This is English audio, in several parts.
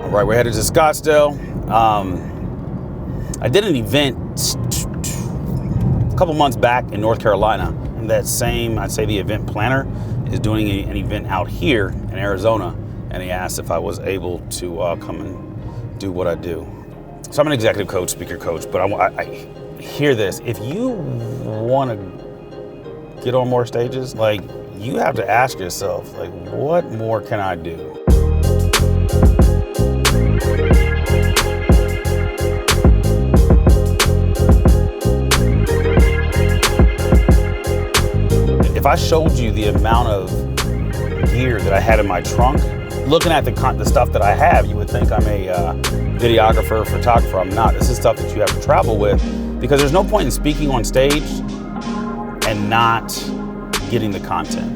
All right, we're headed to Scottsdale. I did an event a couple months back in North Carolina, and that same, I'd say the event planner is doing an event out here in Arizona, and he asked if I was able to come and do what I do. So I'm an executive coach, speaker coach, but I hear this. If you want to get on more stages, like, you have to ask yourself, like, what more can I do? If I showed you the amount of gear that I had in my trunk, looking at the stuff that I have, you would think I'm a videographer, photographer. I'm not. This is stuff that you have to travel with, because there's no point in speaking on stage and not getting the content.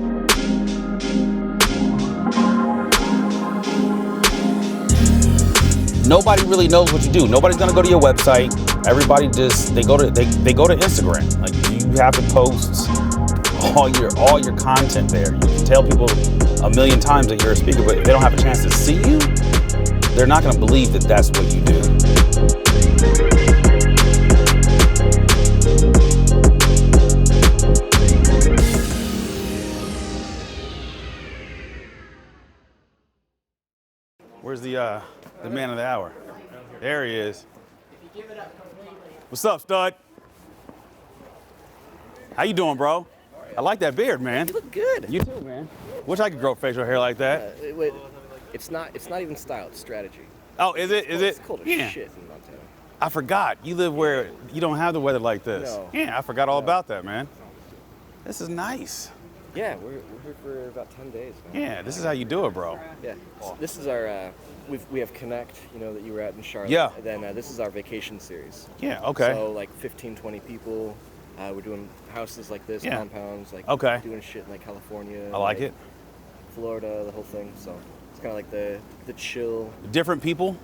Nobody really knows what you do. Nobody's gonna go to your website. Everybody just they go to Instagram. Like, you have to post all your content there. You can tell people a million times that you're a speaker, but if they don't have a chance to see you, they're not gonna believe that that's what you do. Where's the man of the hour? There he is. What's up, stud? How you doing, bro? I like that beard, man. You look good. You too, man. Wish I could grow facial hair like that. It's not even style, it's strategy. Oh, is it? Is it? It's cold as shit in Montana. I forgot. You live where you don't have the weather like this. No. Yeah, I forgot all about that, man. This is nice. Yeah, we're here for about 10 days, man. Yeah, this is how you do it, bro. Yeah. So this is our, we have Connect, that you were at in Charlotte. Yeah. And then this is our vacation series. Yeah, okay. So like 15, 20 people. We're doing houses like this, compounds, like doing shit in like California. I like it. Florida, the whole thing. So it's kind of like the chill. Different people?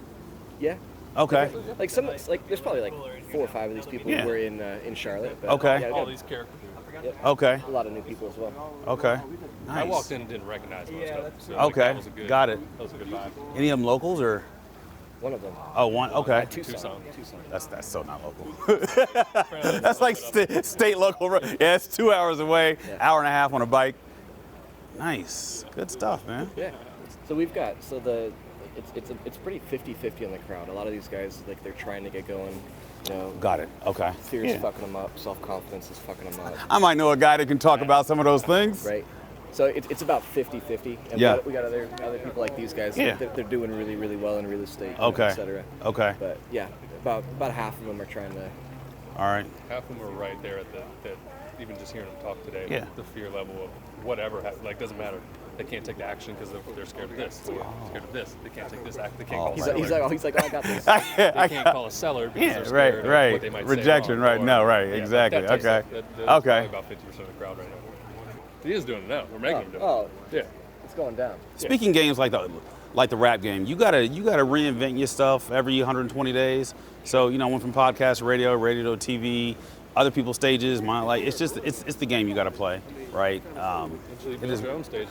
Yeah. Okay. Like there's probably like 4 or 5 of these people who were in Charlotte. But okay. All these characters. Yep. Okay. A lot of new people as well. Okay. Nice. I walked in and didn't recognize most of them. So okay. That was a good, got it. That was a good vibe. Any of them locals or? One of them. Oh, one. Okay. Tucson. That's so not local. That's like state local. Yeah, it's 2 hours away, hour and a half on a bike. Nice, good stuff, man. Yeah. So we've got it's pretty 50-50 on the crowd. A lot of these guys, like, they're trying to get going. Got it. Okay. Fear's fucking them up. Self-confidence is fucking them up. I might know a guy that can talk about some of those things. Right. So it's about 50-50. And we got other people like these guys. Yeah. They're doing really, really well in real estate, okay. et cetera. Okay. But yeah, about half of them are trying to. All right. Half of them are right there at that even just hearing them talk today. Yeah. The fear level of whatever, doesn't matter. They can't take the action because they're scared of this. They're scared of this. They can't take this action. They can't call a seller. He's like, I got this. They can't call a seller because they're scared of what they might say. Rejection, right? No, right, exactly. That's okay. probably about 50% of the crowd right now. He is doing it now. We're making him do it. Oh, yeah. It's going down. Speaking games like the rap game, you gotta reinvent your stuff every 120 days. So went from podcast, radio to TV, other people's stages. It's the game you gotta play, right? It is your own stage.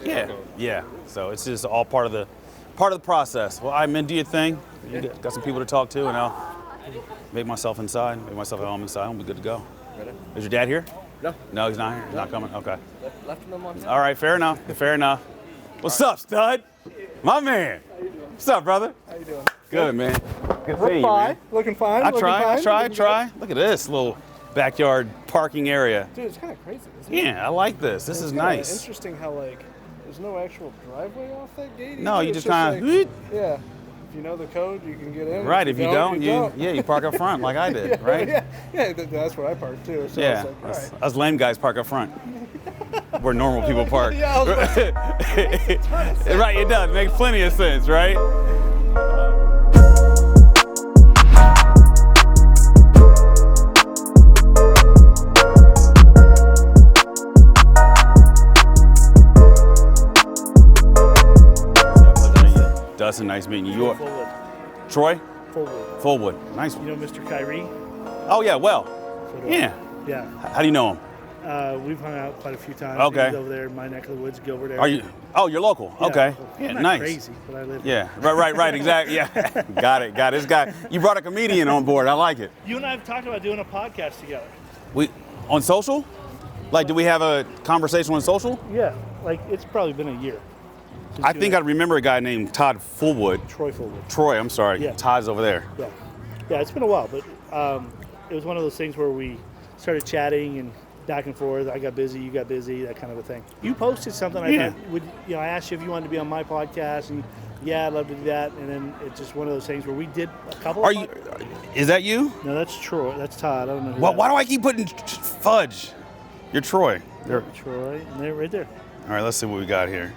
Yeah. So it's just all part of the process. Well, I'm do your thing. You got some people to talk to, and I'll make myself at home inside. I'll be good to go. Ready? Is your dad here? No. No, he's not here. He's not coming. Okay. Left him on time. All right, fair enough. What's up, stud? My man. What's up, brother? How you doing? Good, man. Good seeing you, man. Looking fine. I try. Look at this little backyard parking area. Dude, it's kind of crazy, isn't it? Yeah, I like this. This is nice. Interesting how, like, there's no actual driveway off that gate. No, you It's just kind of. like, yeah. If you know the code, you can get in. Right. If you don't, you park up front like I did, right? Yeah. That's where I parked too. So Yeah. It's like, all right. Us lame guys park up front. Where normal people park. Yeah, I was about to say. Right, it does. Makes plenty of sense, right? Dustin, nice meeting you. Fullwood. Troy? Fullwood. Nice You one. know Mr. Kyrie? Oh, yeah, well. So do I. Yeah. Yeah. How do you know him? We've hung out quite a few times. Okay. He's over there in my neck of the woods, Gilbert area. Oh, you're local. Okay. Yeah, I'm not nice. crazy, but I live here. Yeah, right, exactly. Yeah, got it. This guy, you brought a comedian on board. I like it. You and I have talked about doing a podcast together. We on social? Like, do we have a conversation on social? Yeah, like it's probably been a year. I think I remember a guy named Todd Fullwood. Troy Fullwood. Troy, I'm sorry. Yeah. Todd's over there. Yeah, it's been a while, but it was one of those things where we started chatting and back and forth. I got busy, you got busy, that kind of a thing. You posted something. I thought, I asked you if you wanted to be on my podcast, and yeah, I'd love to do that. And then it's just one of those things where we did a couple. Is that you? No, that's Troy. That's Todd. I don't know. Why do I keep putting fudge? You're Troy. Troy, and they're right there. All right, let's see what we got here.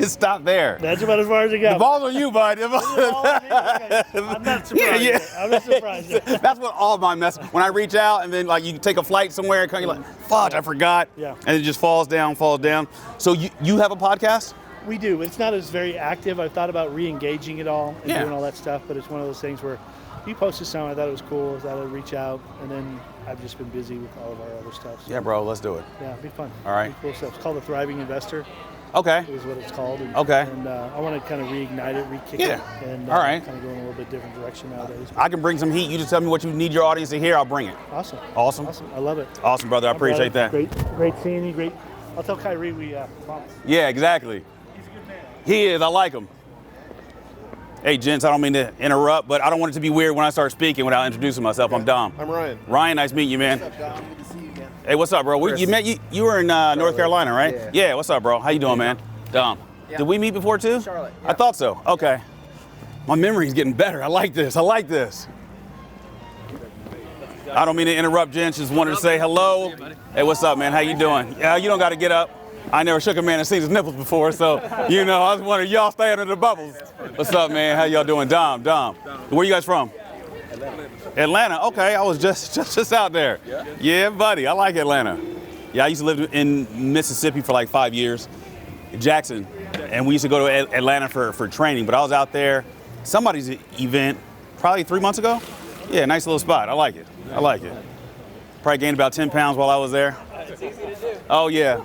Stop there. That's about as far as it got. The ball's on you, bud. I'm not surprised. Yeah. I'm not surprised. That's what all my mess. When I reach out and then like you take a flight somewhere and you're like, fudge, I forgot. Yeah. And it just falls down. So you have a podcast? We do. It's not as very active. I've thought about re-engaging it all and Yeah. doing all that stuff, but it's one of those things where you posted something, I thought it was cool, I thought I'd reach out, and then I've just been busy with all of our other stuff. So, Yeah, bro, let's do it. yeah, it'd be fun. All right. It'd be cool stuff. It's called The Thriving Investor, Okay. is what it's called. And, Okay. And I want to kind of reignite it, re-kick Yeah. it, and All right. kind of go in a little bit different direction nowadays. I can bring some heat. You just tell me what you need your audience to hear. I'll bring it. Awesome. Awesome. I love it. Awesome, brother. I appreciate that. Great seeing you. Great. I'll tell Kyrie we promise. Yeah, exactly. He's a good man. He is. I like him. Hey, gents, I don't mean to interrupt, but I don't want it to be weird when I start speaking without introducing myself. I'm Dom. I'm Ryan. Ryan, nice meeting you, man. What's up, Dom? Good to see you again. Hey, what's up, bro? You were in North Carolina, right? Yeah. What's up, bro? How you doing, man? Dom. Yeah. Did we meet before too? Charlotte. I thought so. Okay. My memory's getting better. I like this. I don't mean to interrupt, gents. Just wanted to say hello. Hey, what's up, man? How you doing? Yeah, you don't got to get up. I never shook a man and seen his nipples before, so I was wondering, y'all stay under the bubbles. What's up, man? How y'all doing? Dom. Where you guys from? Atlanta. Okay, I was just out there. Yeah, buddy. I like Atlanta. Yeah, I used to live in Mississippi for like 5 years, Jackson, and we used to go to Atlanta for training. But I was out there, somebody's event, probably 3 months ago. Yeah, nice little spot. I like it. Probably gained about 10 pounds while I was there. It's easy to do. Oh yeah.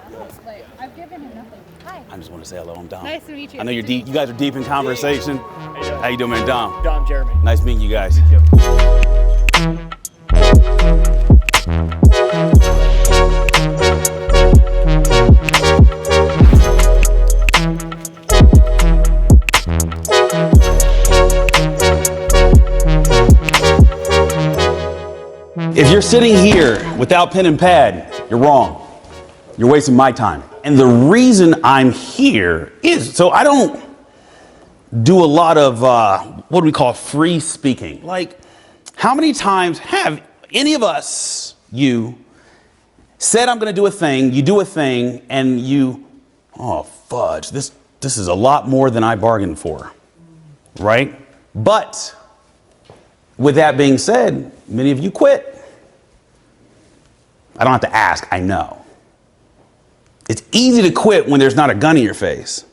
I've given him nothing. Hi. I just want to say hello. I'm Dom. Nice to meet you. I know you're deep. You guys are deep in conversation. How you doing, man? Dom. Dom, Jeremy. Nice meeting you guys. If you're sitting here without pen and pad, you're wrong. You're wasting my time. And the reason I'm here is so I don't do a lot of what do we call free speaking. Like, how many times have any of us, you, said I'm going to do a thing, you do a thing, and you, oh, fudge, this is a lot more than I bargained for, right? But with that being said, many of you quit. I don't have to ask, I know. It's easy to quit when there's not a gun in your face.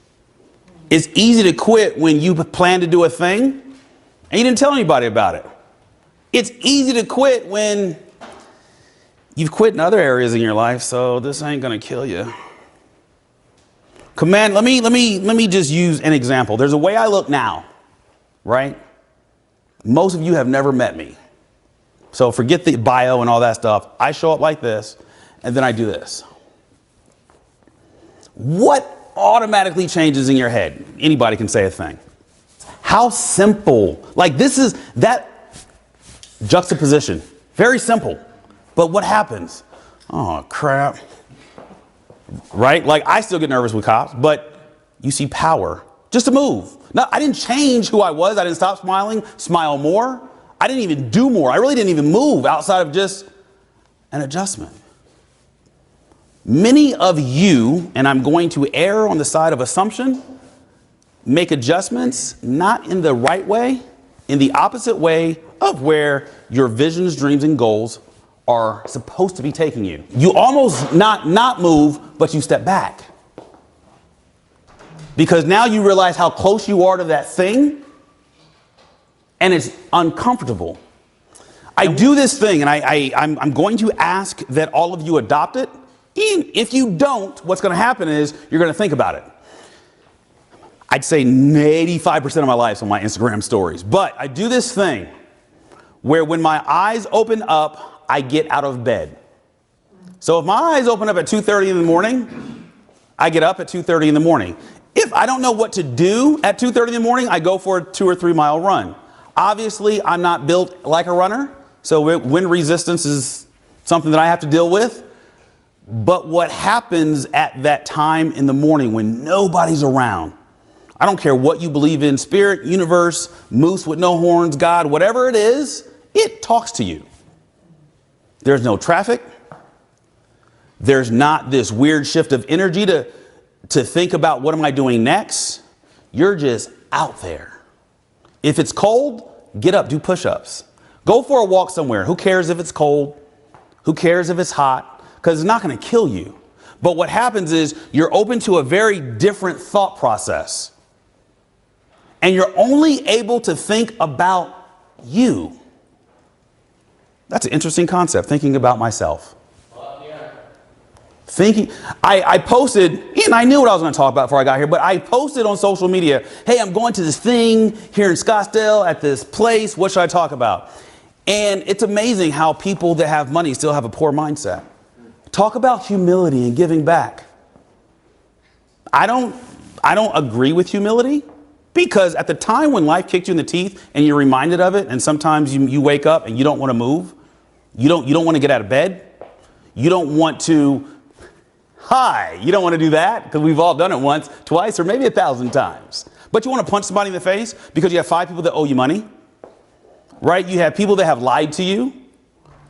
It's easy to quit when you plan to do a thing and you didn't tell anybody about it. It's easy to quit when you've quit in other areas in your life, so this ain't gonna kill you. Command, let me just use an example. There's a way I look now, right? Most of you have never met me. So forget the bio and all that stuff. I show up like this, and then I do this. What automatically changes in your head? Anybody can say a thing. How simple. Like this is that juxtaposition. Very simple. But what happens? Oh, crap. Right? Like I still get nervous with cops, but you see power. Just a move. No, I didn't change who I was. I didn't stop smiling, smile more. I didn't even do more. I really didn't even move outside of just an adjustment. Many of you, and I'm going to err on the side of assumption, make adjustments not in the right way, in the opposite way of where your visions, dreams, and goals are supposed to be taking you. You almost not move, but you step back. Because now you realize how close you are to that thing, and it's uncomfortable. I do this thing, and I'm going to ask that all of you adopt it And if you don't, what's going to happen is you're going to think about it. I'd say 85% of my life on my Instagram stories. But I do this thing where when my eyes open up, I get out of bed. So if my eyes open up at 2:30 in the morning, I get up at 2:30 in the morning. If I don't know what to do at 2:30 in the morning, I go for a 2 or 3 mile run. Obviously, I'm not built like a runner, so wind resistance is something that I have to deal with. But what happens at that time in the morning when nobody's around, I don't care what you believe in, spirit, universe, moose with no horns, God, whatever it is, it talks to you. There's no traffic. There's not this weird shift of energy to think about what am I doing next. You're just out there. If it's cold, get up, do push-ups. Go for a walk somewhere. Who cares if it's cold? Who cares if it's hot? Because it's not going to kill you. But what happens is you're open to a very different thought process. And you're only able to think about you. That's an interesting concept, thinking about myself. I posted, and I knew what I was going to talk about before I got here, but I posted on social media, hey, I'm going to this thing here in Scottsdale at this place. What should I talk about? And it's amazing how people that have money still have a poor mindset. Talk about humility and giving back. I don't agree with humility, because at the time when life kicked you in the teeth and you're reminded of it, and sometimes you wake up and you don't want to move, you don't want to get out of bed, you don't want to you don't want to do that, because we've all done it once, twice, or maybe 1,000 times. But you want to punch somebody in the face because you have 5 people that owe you money, right? You have people that have lied to you.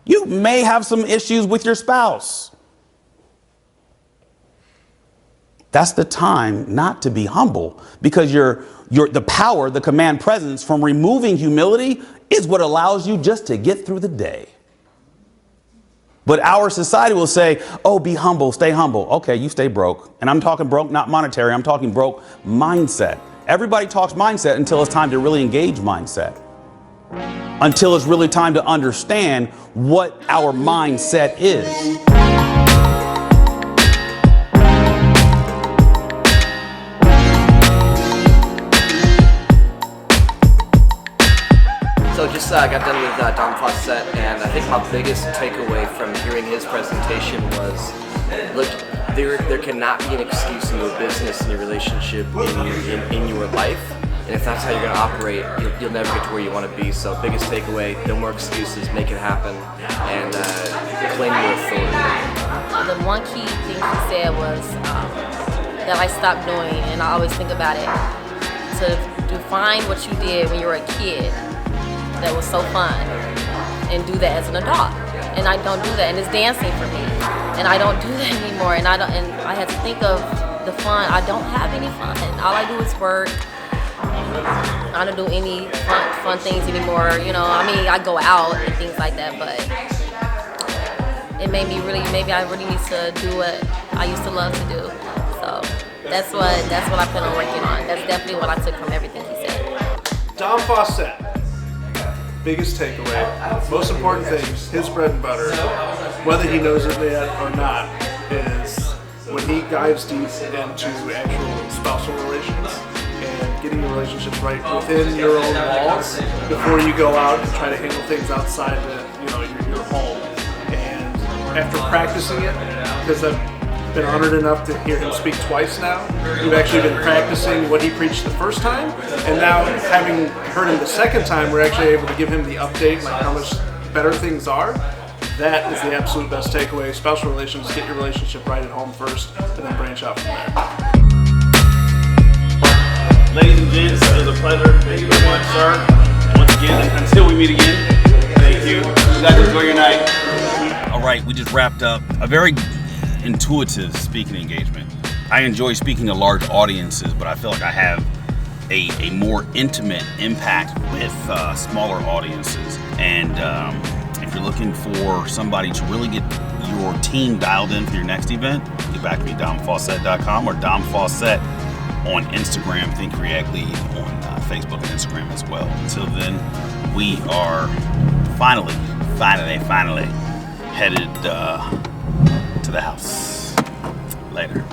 You may have some issues with your spouse. That's the time not to be humble, because the power, the command presence from removing humility is what allows you just to get through the day. But our society will say, oh, be humble, stay humble. Okay, you stay broke. And I'm talking broke, not monetary. I'm talking broke mindset. Everybody talks mindset until it's time to really engage mindset. Until it's really time to understand what our mindset is. So just got done with Dom Faussette, and I think my biggest takeaway from hearing his presentation was, look, there cannot be an excuse in your business, in your relationship, in your life. And if that's how you're going to operate, you'll never get to where you want to be. So biggest takeaway, no more excuses, make it happen, and claim your authority. The one key thing he said was that I stopped doing, and I always think about it, to define what you did when you were a kid that was so fun, and do that as an adult. And I don't do that, and it's dancing for me. And I don't do that anymore, and I had to think of the fun. I don't have any fun. All I do is work. I don't do any fun things anymore, you know. I mean, I go out and things like that, but it made me maybe I really need to do what I used to love to do. So that's what I plan on working on. That's definitely what I took from everything he said. Dom Faussette. Biggest takeaway, most important thing, his bread and butter, whether he knows it yet or not, is when he dives deep into actual spousal relations and getting your relationships right within your own walls before you go out and try to handle things outside your home. And after practicing it, because I've been honored enough to hear him speak twice now, we've actually been practicing what he preached the first time, and now having heard him the second time, we're actually able to give him the update, like how much better things are. That is the absolute best takeaway. Spousal relations, get your relationship right at home first, and then branch out from there. Ladies and gents, it was a pleasure. Thank you very much, sir. Once again, until we meet again, thank you. You guys enjoy your night. All right, we just wrapped up a very intuitive speaking engagement. I enjoy speaking to large audiences, but I feel like I have a more intimate impact with smaller audiences. And if you're looking for somebody to really get your team dialed in for your next event, get back to me, domfaussette.com, or Dom Faussette on Instagram, ThinkReactLead on Facebook and Instagram as well. Until then, we are finally headed to to the house. Later.